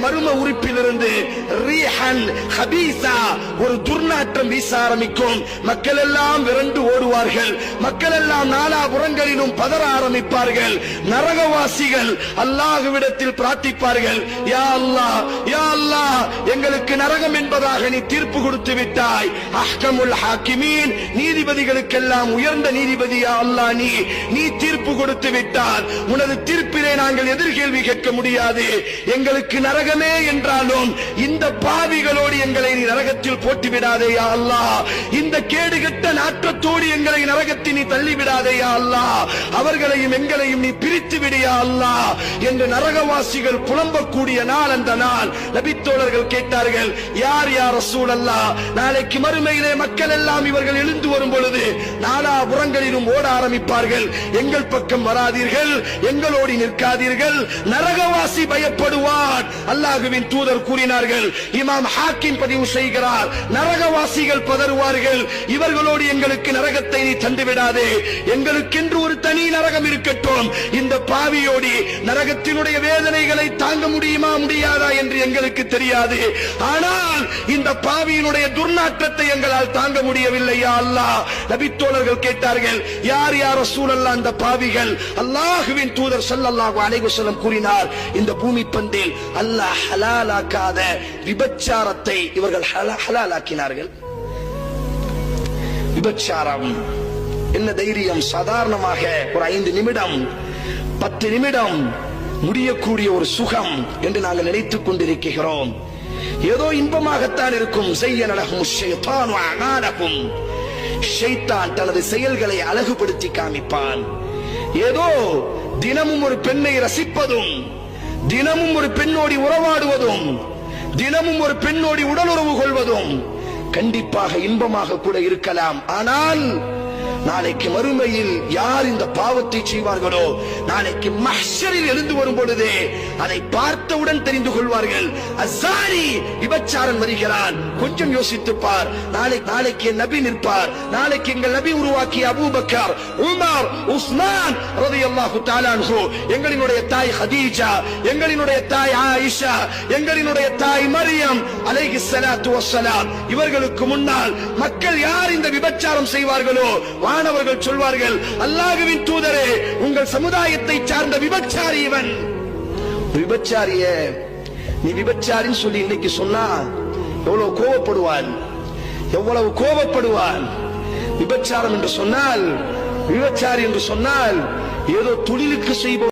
மர்ம உறுப்பிலிருந்து ரீஹன் ஹபீஸா ஒரு துர்நாற்றம் வீச ஆரம்பிக்கும். மக்கள் எல்லாம் விரண்டு ஓடுவார்கள். மக்கள் எல்லாம் நாலாபுறங்களிலும் பதற ஆரம்பிப்பார்கள். நரகவாசிகள் அல்லாஹ்விடத்தில் பிரார்த்திப்பார்கள், யா அல்லாஹ், யா அல்லாஹ், எங்களுக்கு நரகம் என்பதாக நீ தீர்ப்பு கொடுத்து விட்டாய். அஹ்கமுல் ஹாக்கிமீன், நீதிபதிகளுக்கெல்லாம் உயர்ந்த நீதிபதி யா அல்லாஹ், நீ தீர்ப்பு கொடுத்து விட்டார். உனது தீர்ப்பிலே நாங்கள் எதிர்கேள்வி கேட்க முடியாது. எங்களுக்கு நரகமே என்றாலும் இந்த பாவிகளோடு எங்களை நீ நரகத்தில் போட்டு விடாதே யா அல்லாஹ். இந்த கேடுகெட்ட நாற்றத்தோடு எங்களை நரகத்தில் நீ தள்ளிவிடாதே யா அல்லாஹ். அவர்களையும் எங்களையும் நீ பிரித்து விடு யா அல்லாஹ் என்று நரகவாசிகள் புலம்பக்கூடிய நாள் அந்த நாள். நபித்தோழர்கள் கேட்டார்கள், யார் யா ரசூலல்லாஹ், நாளைக்கு மறுமையிலே மக்கள் எல்லாம் இவர்கள் எழுந்து வரும் பொழுது நாலாபுறங்களிலும் ஓட ஆரம்பிப்பார்கள். எங்கள் பக்கம் வராதீர்கள், எங்களோடு நிற்காதீர்கள், நரகவாசி பயப்படுவார். அல்லாஹ்வின் தூதர் கூறினார்கள், இமாம் ஹாக்கிம் பதிவு செய்கிறார், நரகவாசிகள் பதறுவார்கள், இவர்களோடு எங்களுக்கு நரகத்தை நீ தந்து விடாதே, எங்களுக்கென்று ஒரு தனி நரகம் இருக்கட்டும். இந்த பாவியோடி நரகத்தினுடைய வேதனைகளை தாங்க முடியுமா முடியாதா என்று எங்களுக்கு தெரியாது. ஆனால் இந்த பாவியினுடைய துர்நாற்றத்தை எங்களால் தாங்க முடியவில்லை யா அல்லாஹ். நபித்தோழர்கள் கேட்டார்கள், யார் யா ரசூலல்லாஹ் அந்த பாவிகள்? அல்லாஹ்வின் தூதர் ஸல்லல்லாஹு அலைஹி வஸல்லம் கூறினார், இந்த பூமி பந்தில் அல்லாஹ் ஹலாலாக்காத விபச்சாரத்தை இவர்கள் ஹலாலாக்கினார்கள். விபச்சாரம் என்ன தைரியம்? சாதாரணமாக ஒரு 5 நிமிடம் 10 நிமிடம் முடியக்கூடிய ஒரு சுகம் என்று நாங்கள் நினைத்துக் கொண்டிருக்கிறோம். ஏதோ இன்பமாகத்தான் இருக்கும். ஸையன லஹுமுஷ் ஷைத்தானு அஅமாலஹும், ஷைத்தான் தனது செயல்களை அழகுபடுத்தி காமிப்பான். ஏதோ தினமும் ஒரு பெண்ணை ரசிப்பதும், தினமும் ஒரு பெண்ணோடி உறவாடுவதும், தினமும் ஒரு பெண்ணோடி உடலுறவு கொள்வதும் கண்டிப்பாக இன்பமாக கூட இருக்கலாம். ஆனால் நாளைக்கு மறுமையில் யார் இந்த பாவத்தை செய்வார்களோ, நாளைக்கு மஹ்ஷரில் எழுந்து வரும் பொழுதே அதை பார்த்தவுடன் தெரிந்து கொள்வார்கள். அஸாரி, விபச்சாரன் வருகிறான். கொஞ்சம் யோசித்து பார். நாளைக்கு என் நபி நிற்பார். நாளைக்கு எங்கள் நபி உருவாக்கிய அபூபக்கர், உமர், உஸ்மான் ரலியல்லாஹு தஆலா அன்ஹு, எங்களினுடைய தாய் ஹதீஜா, எங்களினுடைய தாய் ஆயிஷா, எங்களினுடைய தாய் மரியம் அலைஹிஸ்ஸலாத்து வஸ்ஸலாம், இவர்களுக்கு முன்னால் மக்கள் யார் இந்த விபச்சாரம் செய்வார்களோ, வானவர்கள் சொல்வார்கள், அல்லாஹ்வின் தூதரே, உங்கள் சமுதாயத்தை சார்ந்த விபச்சாரி இவன். விபச்சாரிய நீ விபச்சாரின்னு சொல்லி இன்னைக்கு சொன்னா எவ்வளவு கோபப்படுவான், எவ்வளவு கோபப்படுவான். விபச்சாரம் என்று சொன்னால், விபச்சாரி என்று சொன்னால் ஏதோ தொழிலுக்கு செய்வோம்